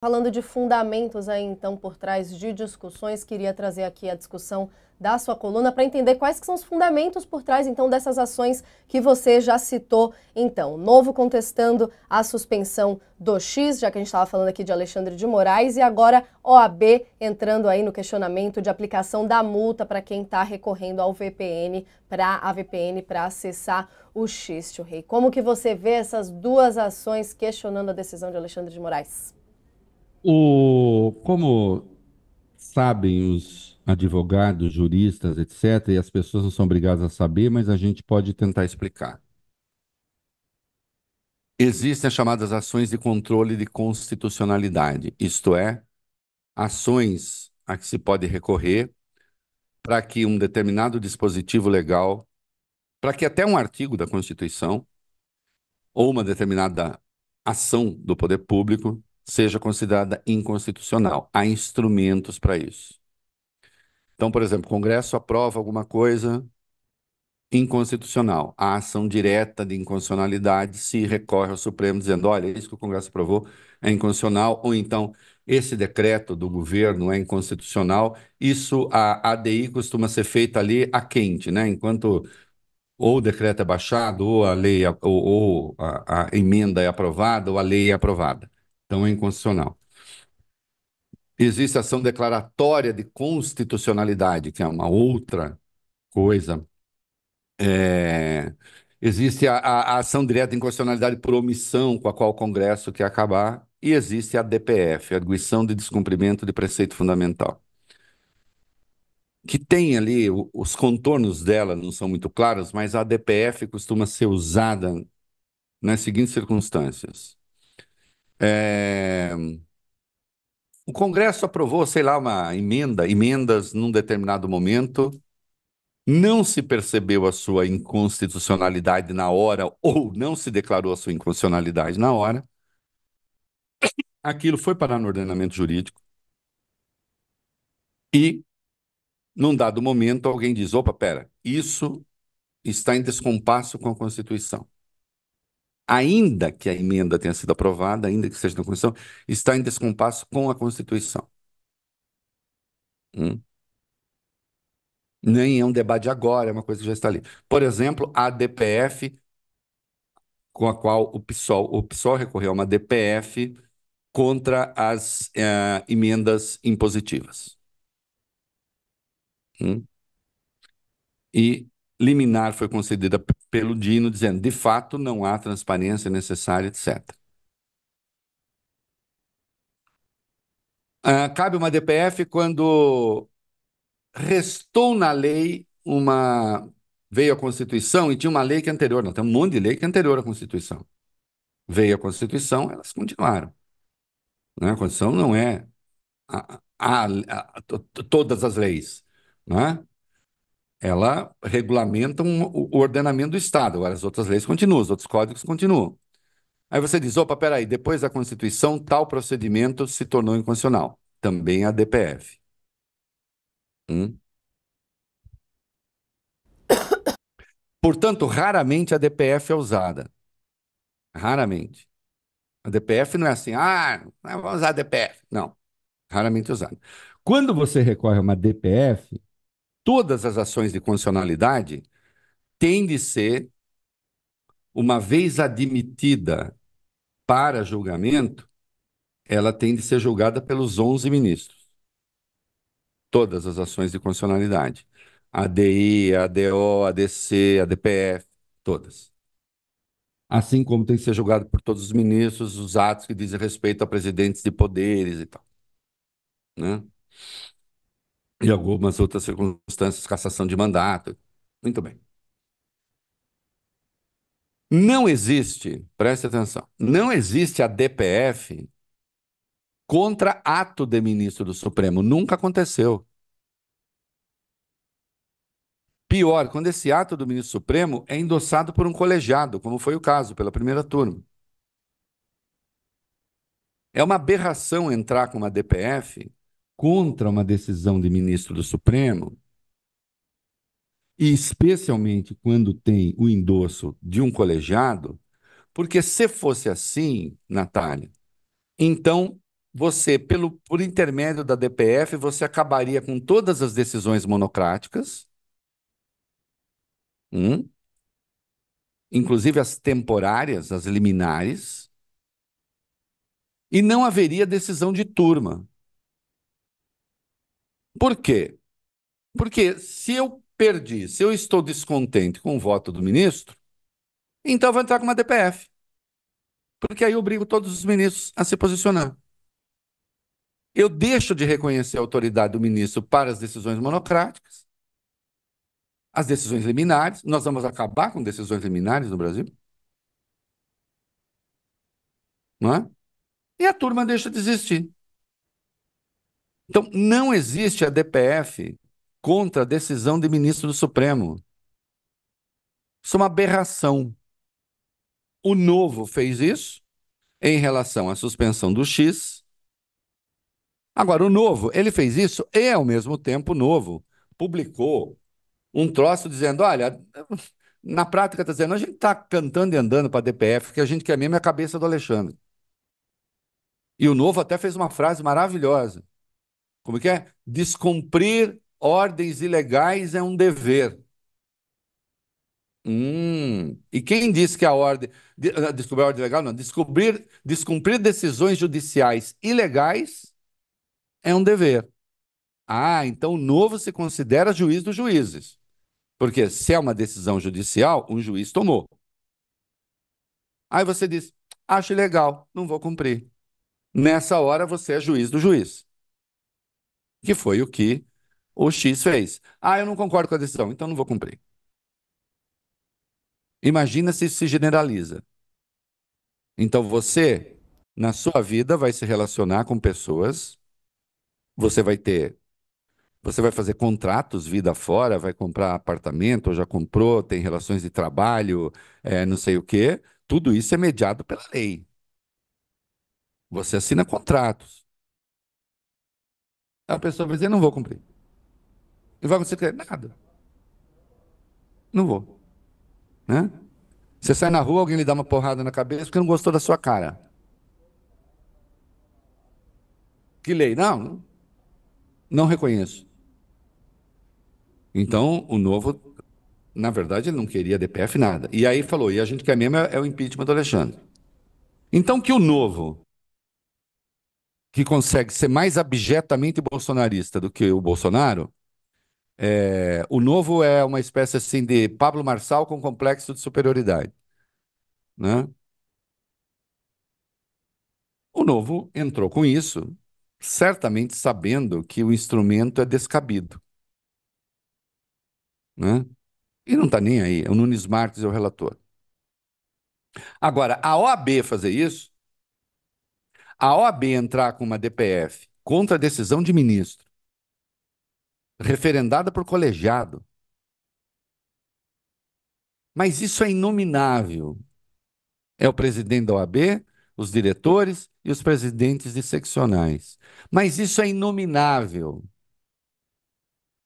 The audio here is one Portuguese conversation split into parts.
Falando de fundamentos aí, então, por trás de discussões, queria trazer aqui a discussão da sua coluna para entender quais que são os fundamentos por trás, então, dessas ações que você já citou. Então, Novo contestando a suspensão do X, já que a gente estava falando aqui de Alexandre de Moraes, e agora OAB entrando aí no questionamento de aplicação da multa para quem está recorrendo ao VPN, para a VPN para acessar o X, Tio Rei. Como que você vê essas duas ações questionando a decisão de Alexandre de Moraes? Como sabem os advogados, juristas, etc., e as pessoas não são obrigadas a saber, mas a gente pode tentar explicar. Existem as chamadas ações de controle de constitucionalidade, isto é, ações a que se pode recorrer para que um determinado dispositivo legal, para que até um artigo da Constituição ou uma determinada ação do poder público seja considerada inconstitucional. Há instrumentos para isso. Então, por exemplo, o Congresso aprova alguma coisa inconstitucional. A ação direta de inconstitucionalidade se recorre ao Supremo dizendo, olha, isso que o Congresso aprovou é inconstitucional, ou então esse decreto do governo é inconstitucional. Isso, a ADI costuma ser feita ali a quente, né? Enquanto ou o decreto é baixado, ou a lei, ou a emenda é aprovada, ou a lei é aprovada. Então é inconstitucional. Existe a ação declaratória de constitucionalidade, que é uma outra coisa. É, existe a ação direta de inconstitucionalidade por omissão, com a qual o Congresso quer acabar, e existe a DPF, Arguição de Descumprimento de Preceito Fundamental, que tem ali, os contornos dela não são muito claros, mas a DPF costuma ser usada nas seguintes circunstâncias. É, o Congresso aprovou, sei lá, uma emendas num determinado momento. Não se percebeu a sua inconstitucionalidade na hora ou não se declarou a sua inconstitucionalidade na hora, aquilo foi parar no ordenamento jurídico e, num dado momento, alguém diz: opa, pera, isso está em descompasso com a Constituição. Ainda que a emenda tenha sido aprovada, ainda que seja na Constituição, está em descompasso com a Constituição. Hum? Nem é um debate de agora, é uma coisa que já está ali. Por exemplo, a DPF, com a qual o PSOL recorreu a uma DPF contra as emendas impositivas. E liminar foi concedida pelo Dino, dizendo, de fato, não há transparência necessária, etc. Cabe uma DPF quando restou na lei uma... Veio a Constituição e tinha uma lei que é anterior. Não, tem um monte de lei que é anterior à Constituição. Veio a Constituição, elas continuaram. Né? A Constituição não é todas as leis. Né? Ela regulamenta o ordenamento do Estado. Agora, as outras leis continuam, os outros códigos continuam. Aí você diz, opa, peraí, depois da Constituição, tal procedimento se tornou inconstitucional. Também a DPF. Hum? Portanto, raramente a DPF é usada. Raramente. A DPF não é assim, vamos usar a DPF. Não, raramente usada. Quando você recorre a uma DPF, todas as ações de constitucionalidade têm de ser, uma vez admitida para julgamento, ela tem de ser julgada pelos 11 ministros. Todas as ações de constitucionalidade. A ADI, a ADO, a DC, a DPF, todas. Assim como tem que ser julgado por todos os ministros os atos que dizem respeito a presidentes de poderes e tal. Né? E algumas outras circunstâncias, cassação de mandato. Muito bem. Não existe, preste atenção, não existe a DPF contra ato de ministro do Supremo. Nunca aconteceu. Pior, quando esse ato do ministro Supremo é endossado por um colegiado, como foi o caso, pela primeira turma. É uma aberração entrar com uma DPF contra uma decisão de ministro do Supremo, e especialmente quando tem o endosso de um colegiado, porque se fosse assim, Natália, então você, por intermédio da DPF, você acabaria com todas as decisões monocráticas, hum, inclusive as temporárias, as liminares, e não haveria decisão de turma. Por quê? Porque se eu perdi, se eu estou descontente com o voto do ministro, então eu vou entrar com uma DPF, porque aí eu obrigo todos os ministros a se posicionar. Eu deixo de reconhecer a autoridade do ministro para as decisões monocráticas, as decisões liminares. Nós vamos acabar com decisões liminares no Brasil, não é? E a turma deixa de existir. Então, não existe a DPF contra a decisão de ministro do Supremo. Isso é uma aberração. O Novo fez isso em relação à suspensão do X. Agora, o Novo, ele fez isso e, ao mesmo tempo, o Novo publicou um troço dizendo: olha, na prática está dizendo, a gente está cantando e andando para a DPF, que a gente quer mesmo é a cabeça do Alexandre. E o Novo até fez uma frase maravilhosa. Como que é? Descumprir ordens ilegais é um dever. E quem disse que a ordem. Descobrir a ordem legal? Não. Descumprir decisões judiciais ilegais é um dever. Ah, então o novo se considera juiz dos juízes. Porque se é uma decisão judicial, um juiz tomou. Aí você diz: acho legal, não vou cumprir. Nessa hora você é juiz do juiz. Que foi o que o X fez. Ah, eu não concordo com a decisão, então não vou cumprir. Imagina se isso se generaliza. Então você, na sua vida, vai se relacionar com pessoas, você vai ter, você vai fazer contratos vida fora, vai comprar apartamento, ou já comprou, tem relações de trabalho, não sei o quê. Tudo isso é mediado pela lei. Você assina contratos. A pessoa vai dizer, não vou cumprir. E vai acontecer nada. Não vou. Né? Você sai na rua, alguém lhe dá uma porrada na cabeça porque não gostou da sua cara. Que lei? Não, não reconheço. Então, o novo, na verdade, ele não queria DPF nada. E aí falou, e a gente quer mesmo é o impeachment do Alexandre. Então, que o novo, que consegue ser mais abjetamente bolsonarista do que o Bolsonaro, o novo é uma espécie assim de Pablo Marçal com complexo de superioridade, né? O novo entrou com isso, certamente sabendo que o instrumento é descabido, né? E não está nem aí. O Nunes Marques é o relator. Agora, a OAB fazer isso, a OAB entrar com uma DPF contra a decisão de ministro, referendada por colegiado, mas isso é inominável. É o presidente da OAB, os diretores e os presidentes de seccionais. Mas isso é inominável.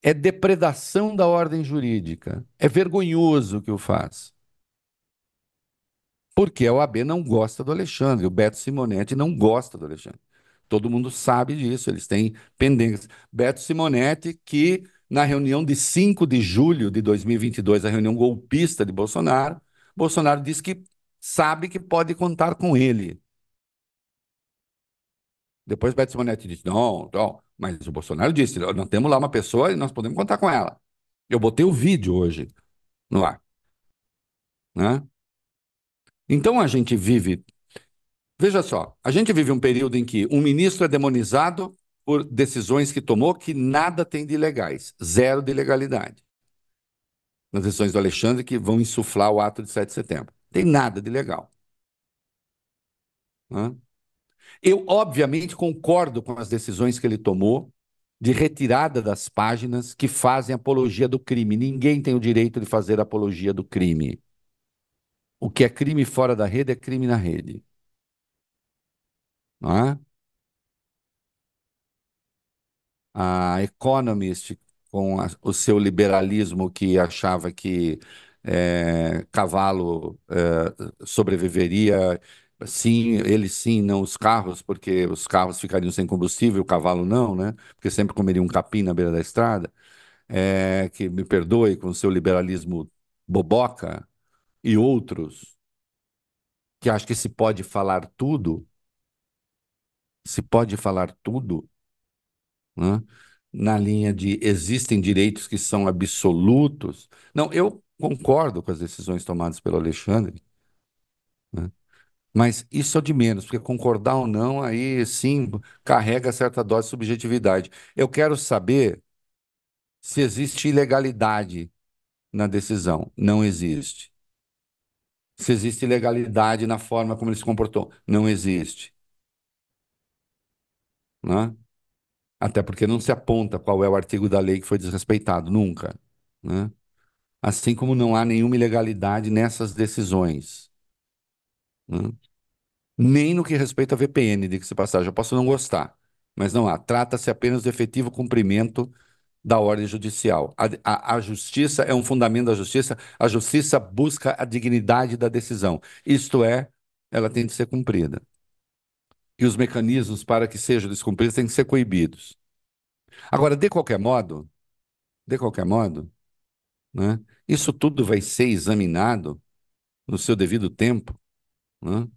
É depredação da ordem jurídica. É vergonhoso o que o faz. Porque a OAB não gosta do Alexandre, o Beto Simonetti não gosta do Alexandre. Todo mundo sabe disso, eles têm pendências. Beto Simonetti, que na reunião de 5 de julho de 2022, a reunião golpista de Bolsonaro, Bolsonaro disse que sabe que pode contar com ele. Depois Beto Simonetti disse, não, não, mas o Bolsonaro disse, nós temos lá uma pessoa e nós podemos contar com ela. Eu botei o vídeo hoje no ar, né? Então a gente vive. Veja só, a gente vive um período em que um ministro é demonizado por decisões que tomou que nada tem de ilegais, zero de ilegalidade. Nas decisões do Alexandre que vão insuflar o ato de 7 de setembro. Tem nada de legal, né? Eu, obviamente, concordo com as decisões que ele tomou de retirada das páginas que fazem apologia do crime. Ninguém tem o direito de fazer apologia do crime. O que é crime fora da rede é crime na rede, não é? A Economist, com o seu liberalismo que achava que cavalo sobreviveria, Sim, ele sim, não os carros, porque os carros ficariam sem combustível, o cavalo não, né? Porque sempre comeria um capim na beira da estrada. Que me perdoe com seu liberalismo boboca e outros, que acho que se pode falar tudo, né? Na linha de existem direitos que são absolutos. Não, eu concordo com as decisões tomadas pelo Alexandre, né? Mas isso é o de menos, porque concordar ou não, aí sim carrega certa dose de subjetividade. Eu quero saber se existe ilegalidade na decisão. Não existe. Se existe ilegalidade na forma como ele se comportou. Não existe, né? Até porque não se aponta qual é o artigo da lei que foi desrespeitado, nunca, né? Assim como não há nenhuma ilegalidade nessas decisões, né? Nem no que respeita a VPN, diga-se de passagem. Eu posso não gostar, mas não há. Trata-se apenas do efetivo cumprimento da ordem judicial. A justiça é um fundamento da justiça. A justiça busca a dignidade da decisão. Isto é, ela tem de ser cumprida. E os mecanismos para que sejam descumpridos têm que ser coibidos. Agora, de qualquer modo, né, isso tudo vai ser examinado no seu devido tempo, né?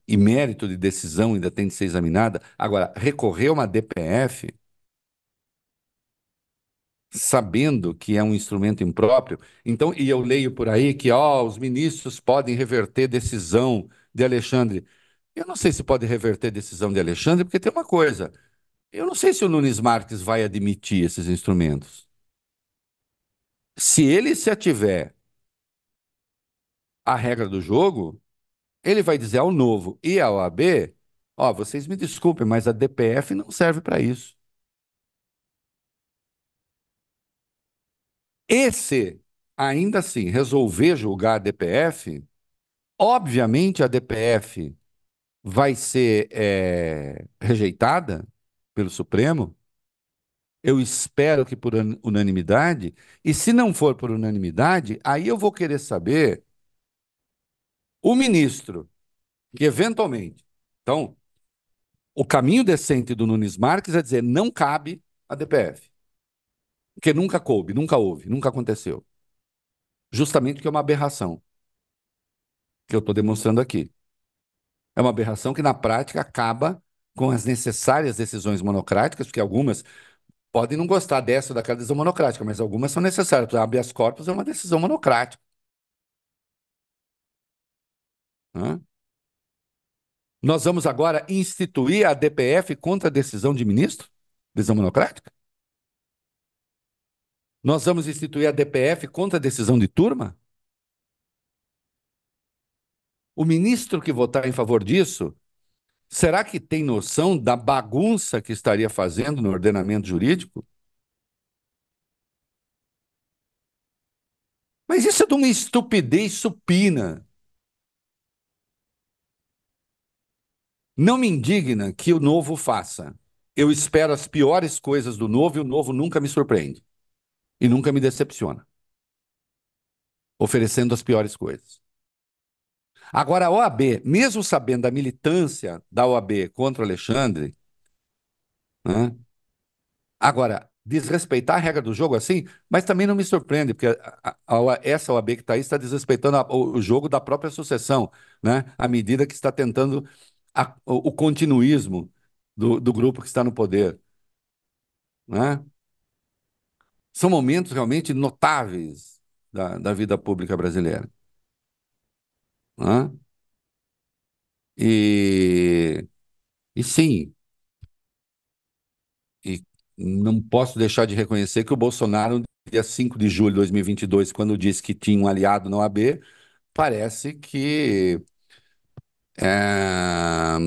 E mérito de decisão ainda tem de ser examinada. Agora, recorrer a uma DPF, sabendo que é um instrumento impróprio, então, e eu leio por aí que ó, os ministros podem reverter decisão de Alexandre. Eu não sei se pode reverter decisão de Alexandre, porque tem uma coisa. Eu não sei se o Nunes Marques vai admitir esses instrumentos. Se ele se ativer à regra do jogo, ele vai dizer ao Novo e à OAB: ó, vocês me desculpem, mas a DPF não serve para isso. E se, ainda assim, resolver julgar a DPF, obviamente a DPF vai ser rejeitada pelo Supremo. Eu espero que por unanimidade. E se não for por unanimidade, aí eu vou querer saber o ministro que eventualmente. Então, o caminho decente do Nunes Marques é dizer não cabe a DPF, porque nunca coube, nunca houve, nunca aconteceu. Justamente porque é uma aberração que eu estou demonstrando aqui. É uma aberração que na prática acaba com as necessárias decisões monocráticas, porque algumas podem não gostar dessa ou daquela decisão monocrática, mas algumas são necessárias. O habeas corpus é uma decisão monocrática, né? Nós vamos agora instituir a DPF contra a decisão de ministro? Decisão monocrática? Nós vamos instituir a DPF contra a decisão de turma? O ministro que votar em favor disso, será que tem noção da bagunça que estaria fazendo no ordenamento jurídico? Mas isso é de uma estupidez supina. Não me indigna que o novo faça. Eu espero as piores coisas do novo e o novo nunca me surpreende. E nunca me decepciona, oferecendo as piores coisas. Agora, a OAB, mesmo sabendo da militância da OAB contra o Alexandre, né? Agora, desrespeitar a regra do jogo assim, mas também não me surpreende, porque essa OAB que está aí está desrespeitando o jogo da própria sucessão, né? À medida que está tentando o continuismo do grupo que está no poder, né? São momentos realmente notáveis da vida pública brasileira, né? E, e sim, e não posso deixar de reconhecer que o Bolsonaro, no dia 5 de julho de 2022, quando disse que tinha um aliado na OAB, parece que, é,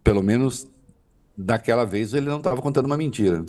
pelo menos daquela vez, ele não estava contando uma mentira.